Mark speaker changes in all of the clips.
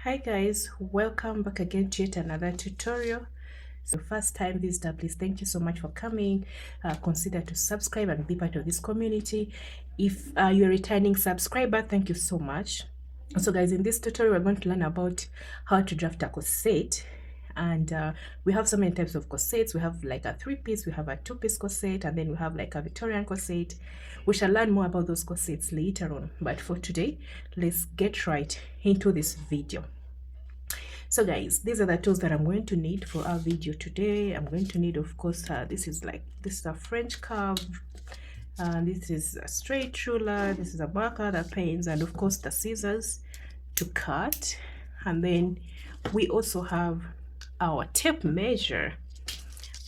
Speaker 1: Hi guys, welcome back again to yet another tutorial. So first time visitor, please thank you so much for coming. Consider to subscribe and be part of this community. If you're a returning subscriber, thank you so much. So guys, in this tutorial we're going to learn about how to draft a corset. And we have so many types of corsets. We have like a 3-piece, we have a 2-piece corset, and then we have like a Victorian corset. We shall learn more about those corsets later on, but for today let's get right into this video. So guys, these are the tools that I'm going to need for our video today. I'm going to need, of course, this is a French curve, this is a straight ruler, this is a marker, the pens, and of course the scissors to cut. And then we also have our tape measure.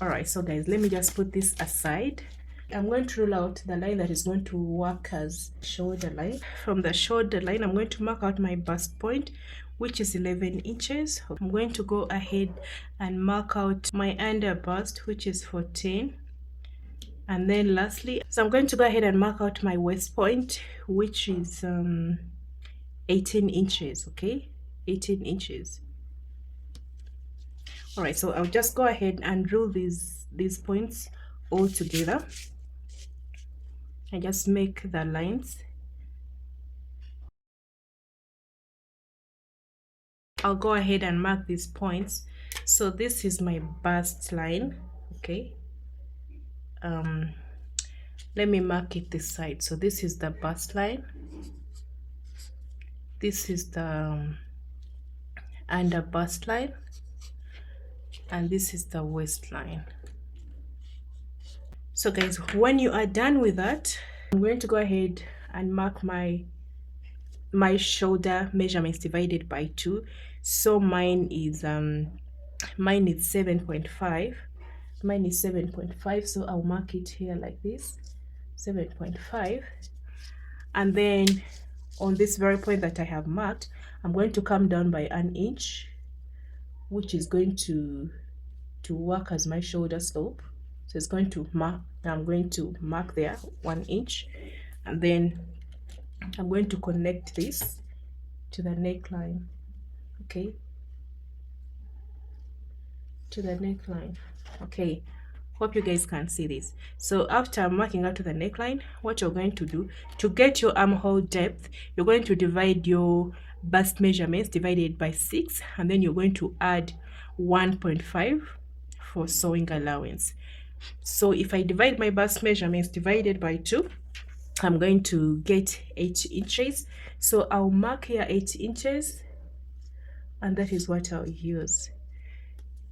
Speaker 1: All right, so guys, let me just put this aside. I'm going to rule out the line that is going to work as shoulder line. From the shoulder line, I'm going to mark out my bust point, which is 11 inches. I'm going to go ahead and mark out my under bust, which is 14. And then lastly, so I'm going to go ahead and mark out my waist point, which is 18 inches, okay? 18 inches. All right, so I'll just go ahead and rule these points all together and just make the lines. I'll go ahead and mark these points. So this is my bust line, okay? Let me mark it this side. So this is the bust line. This is the under bust line, and this is the waistline. So guys, when you are done with that, I'm going to go ahead and mark my shoulder measurements divided by 2. So mine is 7.5. Mine is 7.5, so I'll mark it here like this, 7.5. And then on this very point that I have marked, I'm going to come down by 1 inch, which is going to work as my shoulder slope. So it's going to mark, I'm going to mark there 1 inch, and then I'm going to connect this to the neckline, okay, to the neckline. Okay, hope you guys can see this. So after marking out to the neckline, what you're going to do to get your armhole depth, you're going to divide your bust measurements divided by 6, and then you're going to add 1.5 for sewing allowance. So if I divide my bust measurements divided by 2, I'm going to get 8 inches. So I'll mark here 8 inches, and that is what I'll use.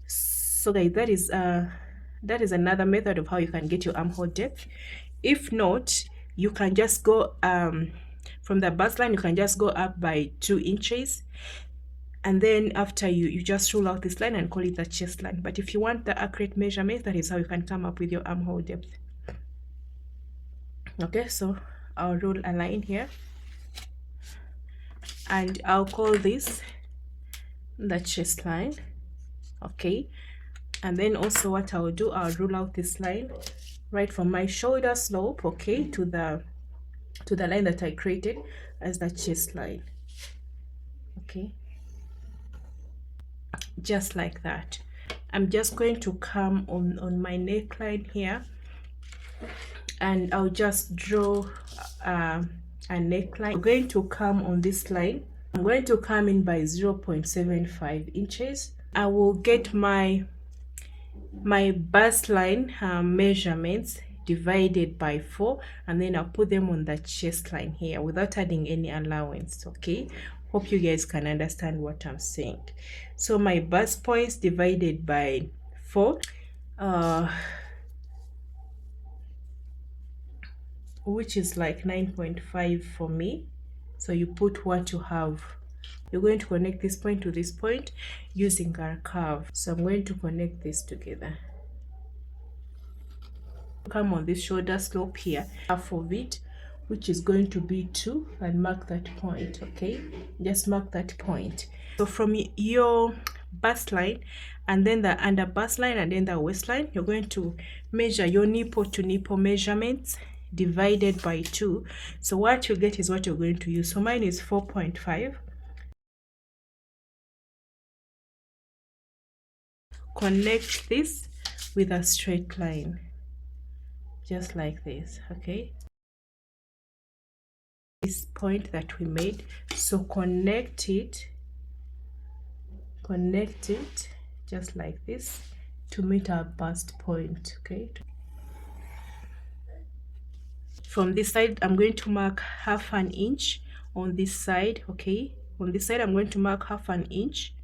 Speaker 1: So guys, that is another method of how you can get your armhole depth. If not, you can just go from the bust line, you can just go up by 2 inches, and then after you just rule out this line and call it the chest line. But if you want the accurate measurement, that is how you can come up with your armhole depth. Okay, so I'll rule a line here, and I'll call this the chest line, okay? And then also what I'll do, I'll rule out this line right from my shoulder slope, okay, to the line that I created as the chest line, okay, just like that. I'm just going to come on my neckline here, and I'll just draw a neckline. I'm going to come on this line. I'm going to come in by 0.75 inches. I will get my bust line measurements divided by 4, and then I'll put them on the chest line here without adding any allowance, okay? Hope you guys can understand what I'm saying. So my bust points divided by 4, which is like 9.5 for me. So you put what you have. You're going to connect this point to this point using our curve. So I'm going to connect this together. Come on this shoulder slope here, half of it, which is going to be 2, and mark that point, okay? Just mark that point. So from your bust line, and then the under bust line, and then the waistline, you're going to measure your nipple to nipple measurements divided by 2. So what you get is what you're going to use. So mine is 4.5. connect this with a straight line, just like this. Okay, this point that we made, so connect it just like this to meet our bust point. Okay, from this side I'm going to mark half an inch on this side. Okay, on this side I'm going to mark half an inch.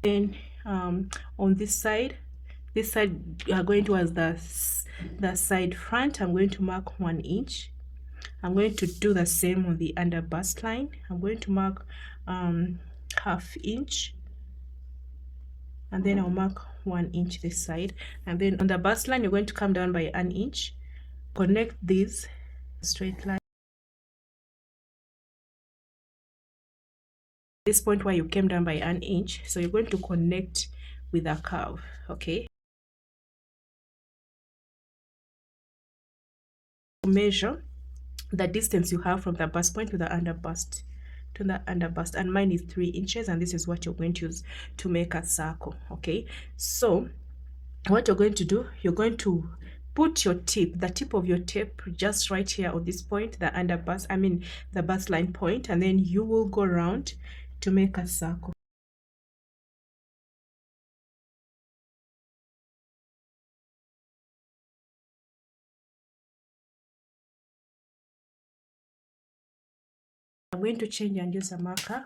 Speaker 1: Then on this side you are going towards the side front, I'm going to mark 1 inch. I'm going to do the same on the under bust line. I'm going to mark half inch, and then I'll mark 1 inch this side. And then on the bust line you're going to come down by 1 inch, connect this straight line, this point where you came down by 1 inch, so you're going to connect with a curve. Okay, measure the distance you have from the bust point to the under bust, and mine is 3 inches, and this is what you're going to use to make a circle. Okay, so what you're going to do, you're going to put your tip, the tip of your tape, just right here on this point, the under bust, the bust line point, and then you will go around to make a circle. I'm going to change and use a marker.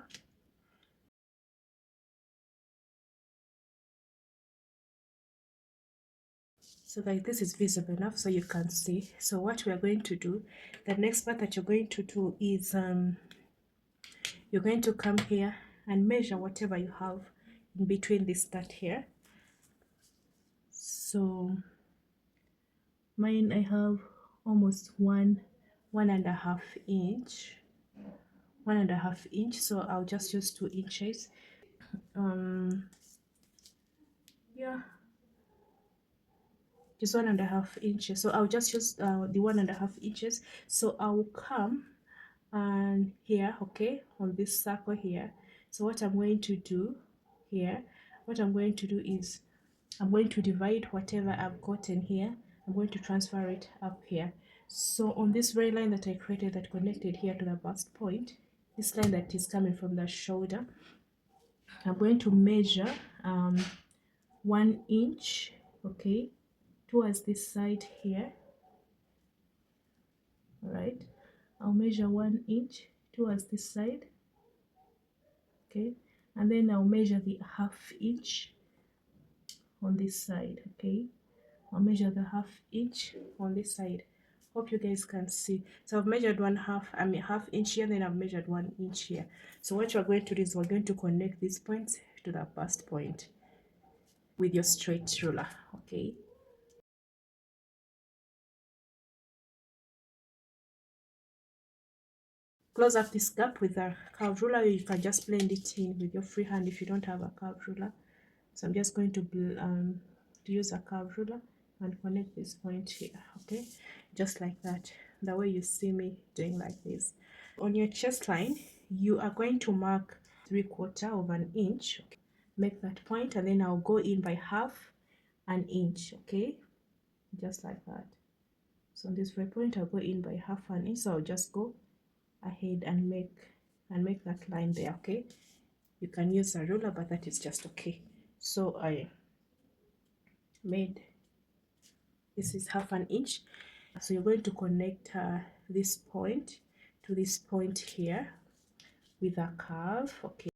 Speaker 1: So like this is visible enough so you can see. So what we are going to do, the next part that you're going to do is you're going to come here and measure whatever you have in between this dot here. So mine, I have almost 1.5 inch, 1.5 inch, so I'll just use 2 inches. Yeah, just 1.5 inches, so I'll just use the 1.5 inches. So I'll come and here, okay, on this circle here. So what I'm going to do here, is I'm going to divide whatever I've gotten here, I'm going to transfer it up here. So on this very line that I created that connected here to the bust point, this line that is coming from the shoulder, I'm going to measure 1 inch, okay, towards this side here. All right, I'll measure 1 inch towards this side, okay, and then I'll measure the half inch on this side. Okay, I'll measure the half inch on this side. Hope you guys can see. So I've measured half inch here, then I've measured 1 inch here. So what you're going to do is we're going to connect these points to the bust point with your straight ruler. Okay, close up this gap with a curved ruler. You can just blend it in with your free hand if you don't have a curved ruler. So I'm just going to use a curved ruler and connect this point here. Okay, just like that, the way you see me doing like this. On your chest line you are going to mark 3/4 of an inch. Okay, make that point, and then I'll go in by half an inch. Okay, just like that. So on this very point I'll go in by half an inch, so I'll just go ahead and make that line there. Okay, you can use a ruler, but that is just okay. So I made, this is half an inch, so you're going to connect this point to this point here with a curve. Okay,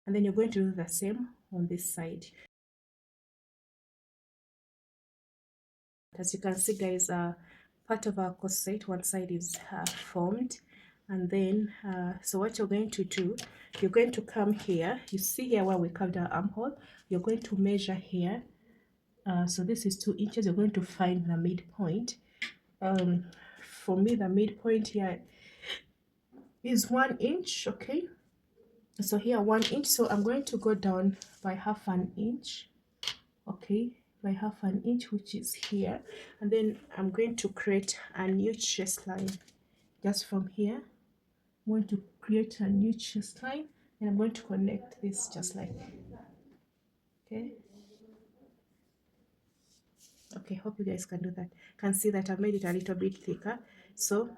Speaker 1: and then you're going to do the same on this side. As you can see guys, part of our corset, one side is formed, and then so what you're going to do, you're going to come here, you see here where we carved our armhole, you're going to measure here. So this is 2 inches. You're going to find the midpoint. For me the midpoint here is 1 inch. Okay, so here 1 inch, so I'm going to go down by half an inch. Okay, by half an inch, which is here, and then I'm going to create a new chest line just from here. I'm going to create a new chest line And I'm going to connect this just like, okay. Okay, hope you guys can do that. Can see that I've made it a little bit thicker. So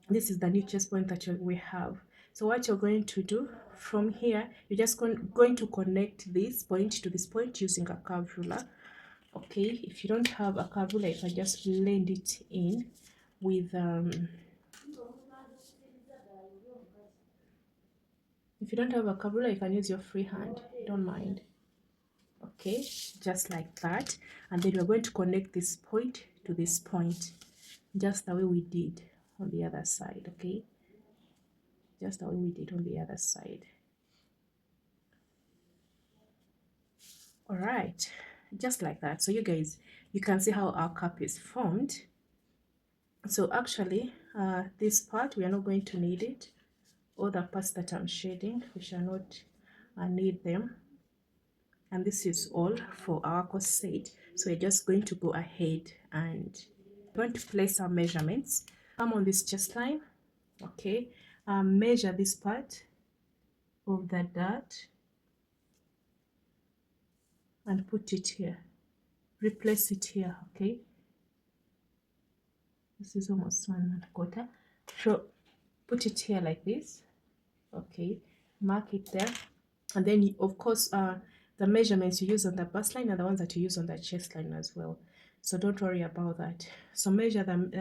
Speaker 1: this is the new chest point that we have. So what you're going to do from here, you're just going to connect this point to this point using a curve ruler. Okay, if you don't have a curve ruler, you can just blend it in with if you don't have a curve ruler, you can use your free hand, don't mind. Okay, just like that. And then we're going to connect this point to this point just the way we did on the other side. Okay, just the way we did on the other side. All right, just like that. So you guys, you can see how our cup is formed. So actually this part we are not going to need it. All the parts that I'm shading, we shall not need them. And this is all for our corset. So we're just going to go ahead and going to place our measurements. Come on this chest line. Okay, measure this part of the dart and put it here, replace it here. Okay, this is almost 1.25, so put it here like this. Okay, mark it there, and then of course the measurements you use on the bust line are the ones that you use on the chest line as well, so don't worry about that. So measure them,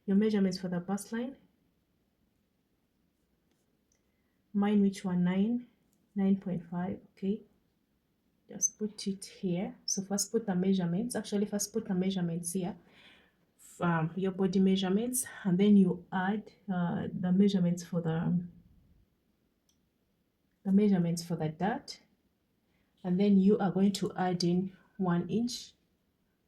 Speaker 1: your measurements for the bust line. Mine, which one? 9.5. Okay, just put it here. So first put the measurements, actually first put the measurements here, your body measurements, and then you add the measurements for the dart, and then you are going to add in 1 inch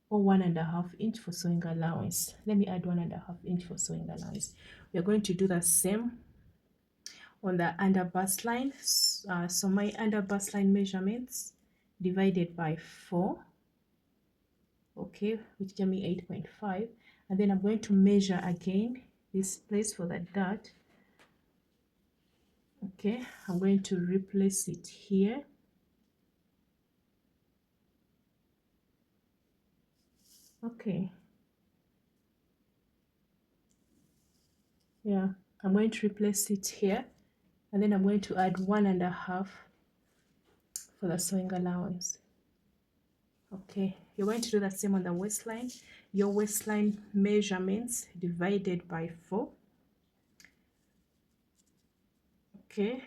Speaker 1: or 1.5 inch for sewing allowance. Let me add 1.5 inch for sewing allowance. We are going to do the same on the under bust line. So my under bust line measurements divided by 4, okay, which gave me 8.5, and then I'm going to measure again this place for the dart. Okay, I'm going to replace it here. Okay, yeah, I'm going to replace it here, and then I'm going to add 1.5 for the sewing allowance. Okay, you're going to do the same on the waistline. Your waistline measurements divided by 4. Okay,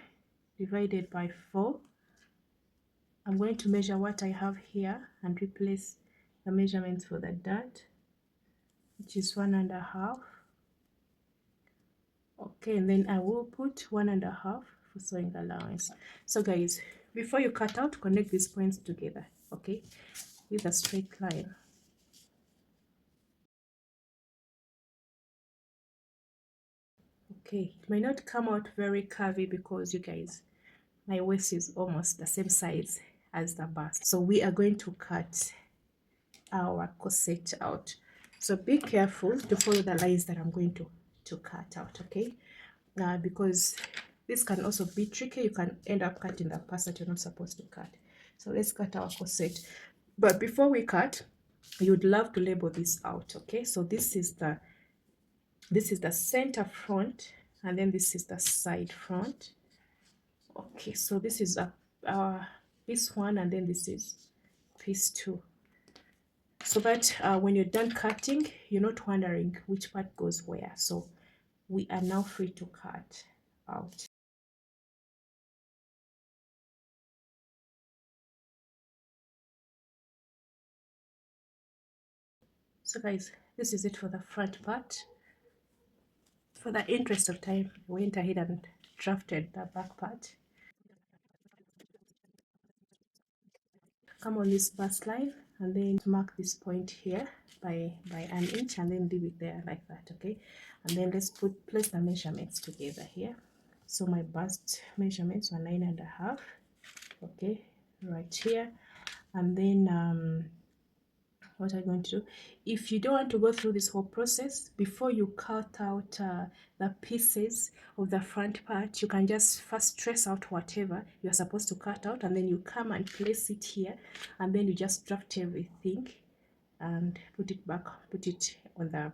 Speaker 1: divided by 4. I'm going to measure what I have here and replace the measurements for the dart, which is 1.5. Okay, and then I will put 1.5 for sewing allowance. So guys, before you cut out, connect these points together, okay, with a straight line. Okay, it may not come out very curvy because you guys, my waist is almost the same size as the bust. So we are going to cut our corset out. So be careful to follow the lines that I'm going to cut out, okay? Because this can also be tricky. You can end up cutting the parts that you're not supposed to cut. So let's cut our corset. But before we cut, you'd love to label this out, okay? So this is the center front, and then this is the side front. Okay, so this is piece 1, and then this is piece 2, so that when you're done cutting, you're not wondering which part goes where. So we are now free to cut out. So guys, this is it for the front part. For the interest of time, I went ahead and drafted the back part. Come on this bust line and then mark this point here by 1 inch, and then leave it there like that, okay? And then let's place the measurements together here. So my bust measurements were 9.5, okay, right here. And then what I'm going to do, if you don't want to go through this whole process, before you cut out the pieces of the front part, you can just first trace out whatever you're supposed to cut out, and then you come and place it here, and then you just draft everything and put it on the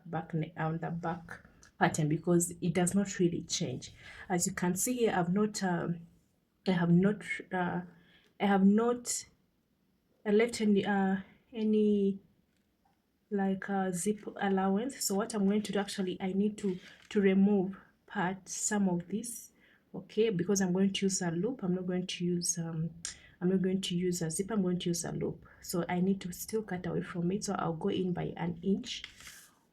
Speaker 1: back pattern, because it does not really change. As you can see here, I have not left any like zip allowance. So what I'm going to do, actually I need to remove some of this, okay, because I'm going to use a loop. I'm not going to use a zip, I'm going to use a loop. So I need to still cut away from it. So I'll go in by 1 inch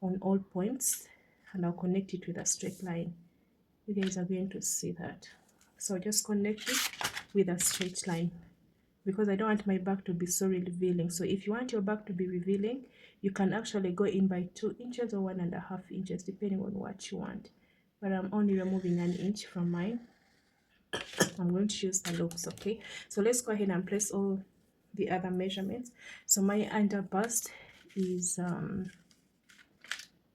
Speaker 1: on all points, and I'll connect it with a straight line. You guys are going to see that. So just connect it with a straight line, because I don't want my back to be so revealing. So if you want your back to be revealing, you can actually go in by 2 inches or 1.5 inches, depending on what you want. But I'm only removing 1 inch from mine. I'm going to use the loops, okay? So let's go ahead and place all the other measurements. So my under bust is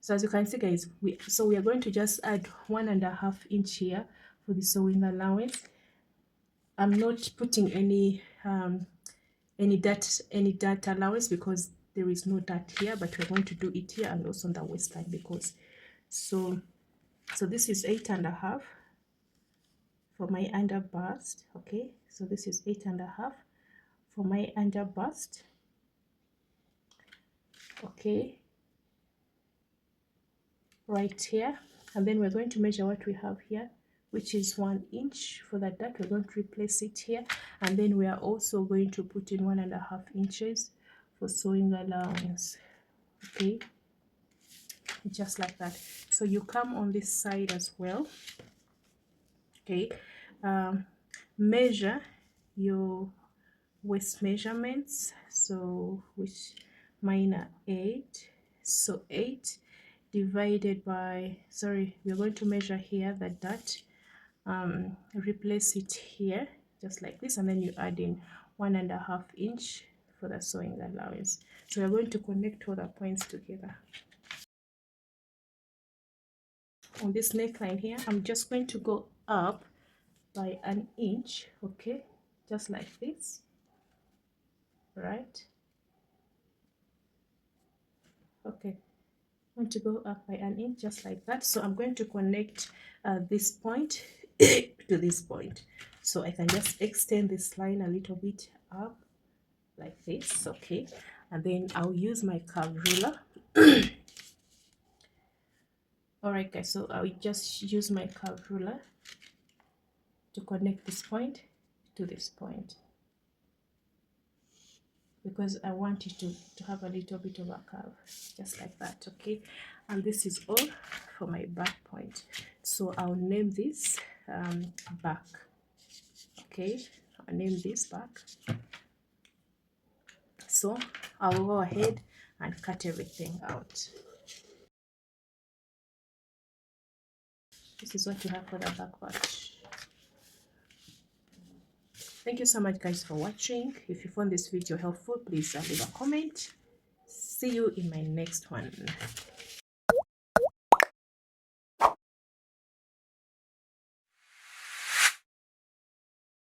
Speaker 1: so as you can see, guys, we are going to just add 1.5 inch here for the sewing allowance. I'm not putting any dart allowance, because there is no dart here, but we're going to do it here and also on the waistline, because so this is 8.5 for my under bust, okay? So this is 8.5 for my under bust, okay, right here. And then we're going to measure what we have here, which is 1 inch for the dart. We're going to replace it here, and then we are also going to put in 1.5 inches for sewing allowance, okay, just like that. So you come on this side as well, okay. Measure your waist measurements, so which mine are 8, so 8 divided by, sorry, we're going to measure here the dart, replace it here just like this, and then you add in 1.5 inch for the sewing allowance. So we're going to connect all the points together. On this neckline here, I'm just going to go up by 1 inch, okay, just like this, right? Okay, I'm going to go up by 1 inch just like that. So I'm going to connect this point to this point, so I can just extend this line a little bit up like this, okay, and then I'll use my curve ruler. All right, guys, so I'll just use my curve ruler to connect this point to this point, because I want it to have a little bit of a curve, just like that, okay. And this is all for my back point. So I'll name this back, okay. I'll name this back. So I'll go ahead and cut everything out. This is what you have for the back part. Thank you so much, guys, for watching. If you found this video helpful, please leave a comment. See you in my next one.